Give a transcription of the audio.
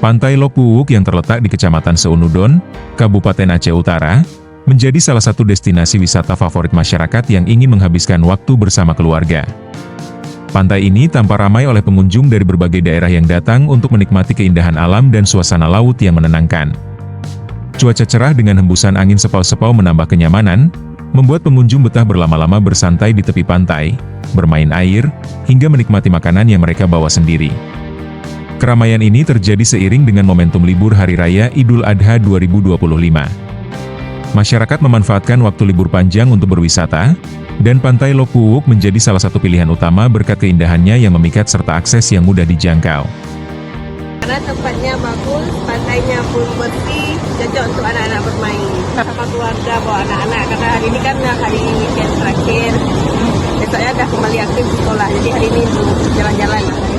Pantai Lhok Puuk yang terletak di Kecamatan Seunudon, Kabupaten Aceh Utara, menjadi salah satu destinasi wisata favorit masyarakat yang ingin menghabiskan waktu bersama keluarga. Pantai ini tampak ramai oleh pengunjung dari berbagai daerah yang datang untuk menikmati keindahan alam dan suasana laut yang menenangkan. Cuaca cerah dengan hembusan angin sepau-sepau menambah kenyamanan, membuat pengunjung betah berlama-lama bersantai di tepi pantai, bermain air, hingga menikmati makanan yang mereka bawa sendiri. Keramaian ini terjadi seiring dengan momentum libur Hari Raya Idul Adha 2025. Masyarakat memanfaatkan waktu libur panjang untuk berwisata, dan Pantai Lhok Puuk menjadi salah satu pilihan utama berkat keindahannya yang memikat serta akses yang mudah dijangkau. Karena tempatnya bagus, pantainya pun bersih, cocok untuk anak-anak bermain. Sama keluarga bawa anak-anak, karena hari ini kan hari weekend terakhir. Besoknya udah kembali aktif sekolah, jadi hari ini untuk jalan-jalan.